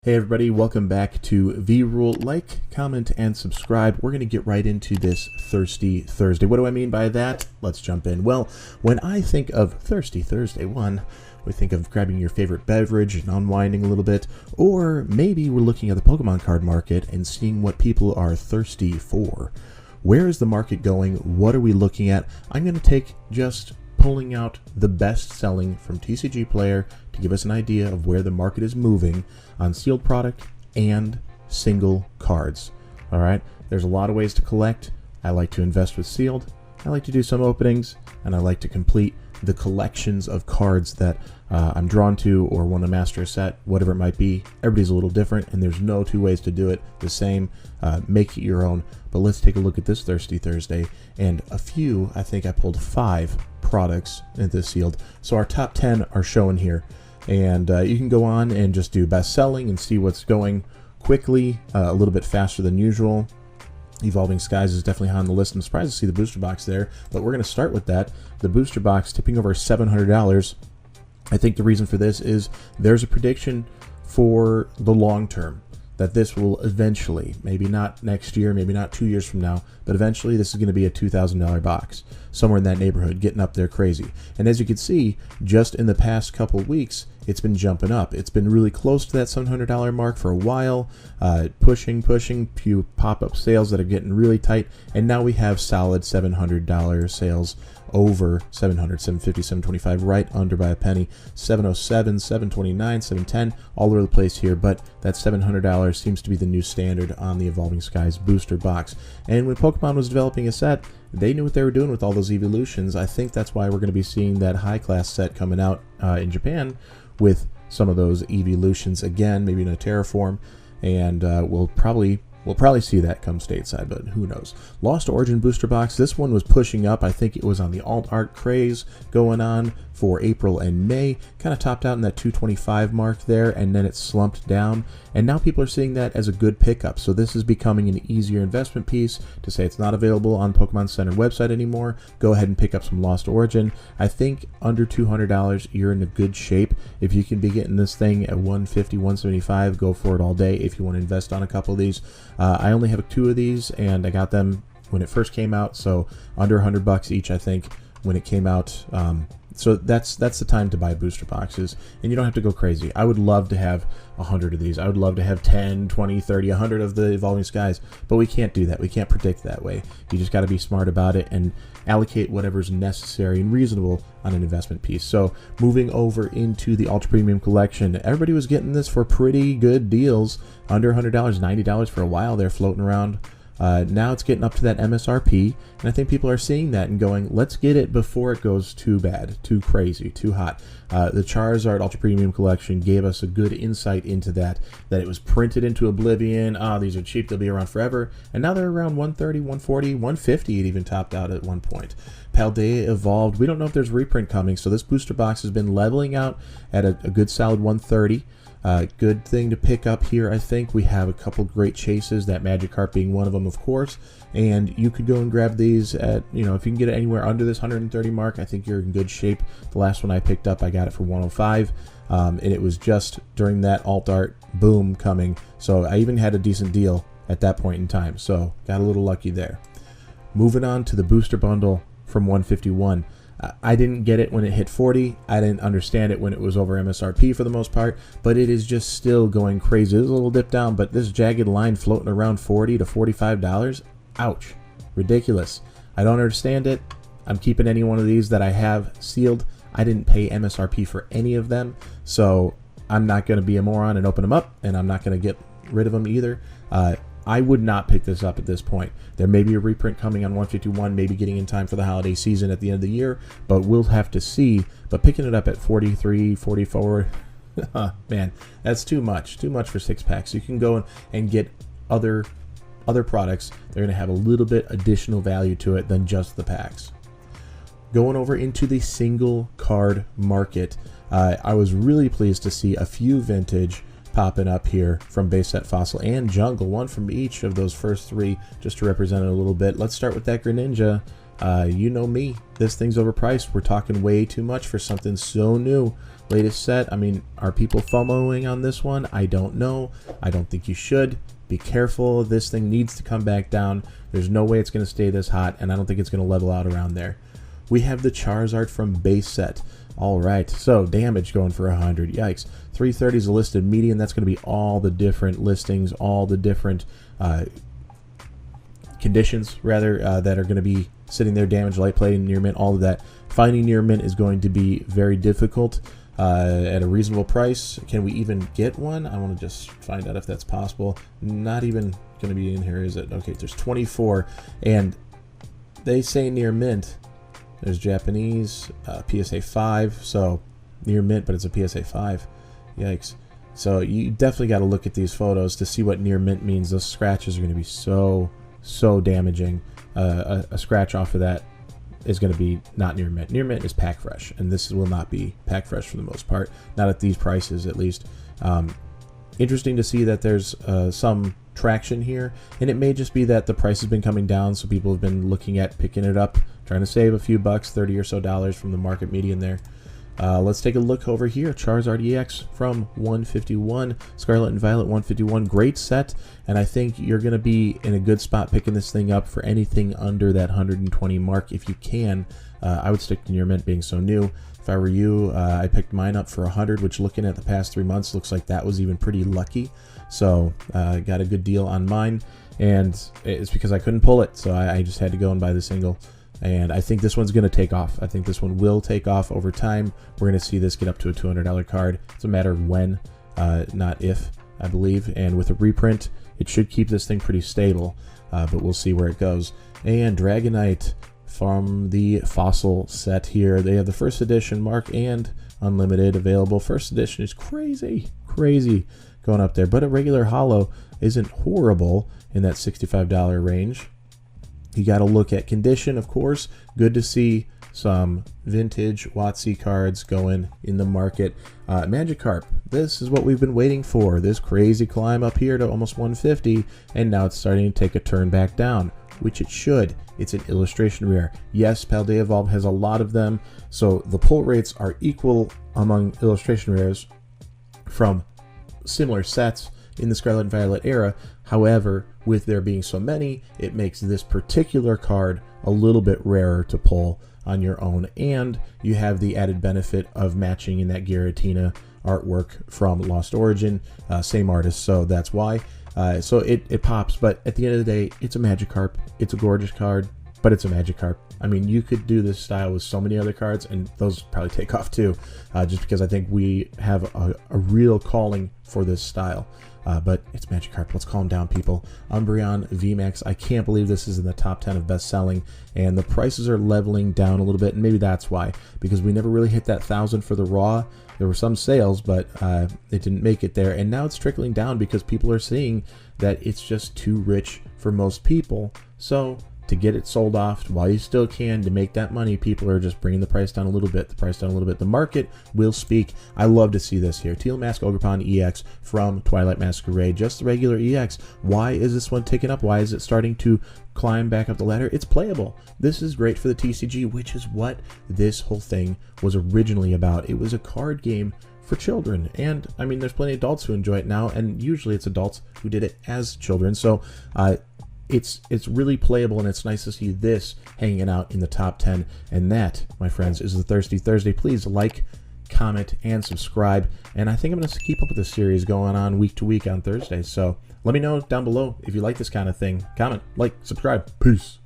Hey everybody, welcome back to Vrule. Like, comment, and subscribe. We're going to get right into this Thirsty Thursday. What do I mean by that? Let's jump in. Well, when I think of Thirsty Thursday, we think of grabbing your favorite beverage and unwinding a little bit, or maybe we're looking at the Pokemon card market and seeing what people are thirsty for. Where is the market going? What are we looking at? I'm going to take just pulling out the best selling from TCG Player to give us an idea of where the market is moving on sealed product and single cards. All right, there's a lot of ways to collect. I like to invest with sealed, I like to do some openings, and I like to complete the collections of cards that I'm drawn to or want to master a set, whatever it might be. Everybody's a little different, and there's no two ways to do it the same. Make it your own. But let's take a look at this Thirsty Thursday, and I think I pulled 5 products in this sealed. So our top 10 are shown here, and you can go on and just do best selling and see what's going quickly, a little bit faster than usual. Evolving Skies is definitely high on the list. I'm surprised to see the booster box there, but we're going to start with that. The booster box tipping over $700. I think the reason for this is there's a prediction for the long term that this will eventually, maybe not next year, maybe not 2 years from now, but eventually this is going to be a $2,000 box, somewhere in that neighborhood, getting up there crazy. And as you can see, just in the past couple weeks, it's been jumping up. It's been really close to that $700 mark for a while, pushing, few pop-up sales that are getting really tight, and now we have solid $700 sales over 700, 750, 725, right under by a penny, 707, 729, 710, all over the place here, but that $700 seems to be the new standard on the Evolving Skies booster box. And when Pokemon was developing a set, they knew what they were doing with all those evolutions. I think that's why we're going to be seeing that high-class set coming out in Japan with some of those evolutions again, maybe in a Terraform, and we'll probably see that come stateside, but who knows. Lost Origin booster box, this one was pushing up. I think it was on the alt art craze going on for April and May, kind of topped out in that 225 mark there, and then it slumped down, and now people are seeing that as a good pickup. So this is becoming an easier investment piece to say it's not available on Pokemon Center website anymore. Go ahead and pick up some Lost Origin. I think under $200 you're in a good shape. If you can be getting this thing at 150, 175, go for it all day if you want to invest on a couple of these. I only have 2 of these, and I got them when it first came out, so under $100 each, I think, when it came out. So that's the time to buy booster boxes, and you don't have to go crazy. I would love to have 100 of these. I would love to have 10, 20, 30, 100 of the Evolving Skies, but we can't do that. We can't predict that way. You just got to be smart about it and allocate whatever's necessary and reasonable on an investment piece. So moving over into the Ultra Premium Collection, everybody was getting this for pretty good deals, under $100, $90 for a while. They're floating around. Now it's getting up to that MSRP, and I think people are seeing that and going, let's get it before it goes too bad, too crazy, too hot. The Charizard Ultra Premium Collection gave us a good insight into that it was printed into oblivion. These are cheap, they'll be around forever, and now they're around 130, 140, 150. It even topped out at one point. Paldea Evolved, we don't know if there's reprint coming, so this booster box has been leveling out at a good solid 130. Good thing to pick up here. I think we have a couple great chases, that Magikarp being one of them, of course, and you could go and grab these at, if you can get it anywhere under this 130 mark, I think you're in good shape. The last one I picked up, I got it for 105, and it was just during that alt art boom coming, so I even had a decent deal at that point in time, so got a little lucky there. Moving on to the booster bundle from 151. I didn't get it when it hit 40. I didn't understand it when it was over MSRP for the most part, but it is just still going crazy. There's a little dip down, but this jagged line floating around $40 to $45, ouch, ridiculous. I don't understand it. I'm keeping any one of these that I have sealed. I didn't pay MSRP for any of them, so I'm not going to be a moron and open them up, and I'm not going to get rid of them either. I would not pick this up at this point. There may be a reprint coming on 151, maybe getting in time for the holiday season at the end of the year, but we'll have to see. But picking it up at 43, 44, man, that's too much for 6 packs. You can go and get other products. They're going to have a little bit additional value to it than just the packs. Going over into the single card market, I was really pleased to see a few vintage popping up here from base set, fossil, and jungle, one from each of those first 3, just to represent it a little bit. Let's start with that Greninja. You know me, this thing's overpriced. We're talking way too much for something so new. Latest set, I mean, are people FOMOing on this one? I don't know. I don't think you should. Be careful. This thing needs to come back down. There's no way it's going to stay this hot, and I don't think it's going to level out around there. We have the Charizard from base set. All right, so damage going for 100. Yikes. 330 is a listed median. That's going to be all the different listings, all the different conditions, rather, that are going to be sitting there. Damage, light play, near mint, all of that. Finding near mint is going to be very difficult. At a reasonable price. Can we even get one? I want to just find out if that's possible. Not even going to be in here, is it? Okay, there's 24, and they say near mint. There's Japanese, PSA 5, so near mint, but it's a PSA 5. Yikes. So you definitely got to look at these photos to see what near mint means. Those scratches are going to be so damaging. A scratch off of that is going to be not near mint. Near mint is pack fresh, and this will not be pack fresh for the most part, not at these prices at least. Interesting to see that there's some traction here, and it may just be that the price has been coming down, so people have been looking at picking it up, trying to save a few bucks, $30 or so from the market median there. Let's take a look over here. Charizard EX from 151, Scarlet and Violet 151. Great set, and I think you're going to be in a good spot picking this thing up for anything under that 120 mark if you can. I would stick to near mint being so new. If I were you, I picked mine up for 100, which looking at the past 3 months looks like that was even pretty lucky. So got a good deal on mine, and it's because I couldn't pull it, so I just had to go and buy the single. And I think this one's going to take off. I think this one will take off over time. We're going to see this get up to a $200 card. It's a matter of when, not if, I believe. And with a reprint, it should keep this thing pretty stable, but we'll see where it goes. And Dragonite from the Fossil set here. They have the first edition Mark and Unlimited available. First edition is crazy going up there. But a regular holo isn't horrible in that $65 range. You got to look at condition, of course. Good to see some vintage WotC cards going in the market. Magikarp, this is what we've been waiting for. This crazy climb up here to almost 150, and now it's starting to take a turn back down, which it should. It's an illustration rare. Yes, Paldea Evolved has a lot of them, so the pull rates are equal among illustration rares from similar sets in the Scarlet and Violet era. However, with there being so many, it makes this particular card a little bit rarer to pull on your own, and you have the added benefit of matching in that Giratina artwork from Lost Origin, same artist, so that's why. So it pops, but at the end of the day, it's a Magikarp. It's a gorgeous card, but it's a Magikarp. I mean, you could do this style with so many other cards, and those probably take off too, just because I think we have a real calling for this style. But it's Magikarp. Let's calm down, people. Umbreon VMAX. I can't believe this is in the top 10 of best-selling, and the prices are leveling down a little bit, and maybe that's why, because we never really hit that 1,000 for the raw. There were some sales, but it didn't make it there, and now it's trickling down because people are seeing that it's just too rich for most people. So to get it sold off while you still can, to make that money, people are just bringing the price down a little bit, the market will speak. I love to see this here. Teal Mask Ogerpon EX from Twilight Masquerade, just the regular EX. Why is this one taken up? Why is it starting to climb back up the ladder? It's playable. This is great for the TCG, which is what this whole thing was originally about. It was a card game for children, and I mean, there's plenty of adults who enjoy it now, and usually it's adults who did it as children. So it's really playable, and it's nice to see this hanging out in the top 10. And that, my friends, is the Thirsty Thursday. Please like, comment, and subscribe. And I think I'm going to keep up with this series going on week to week on Thursdays. So let me know down below if you like this kind of thing. Comment, like, subscribe. Peace.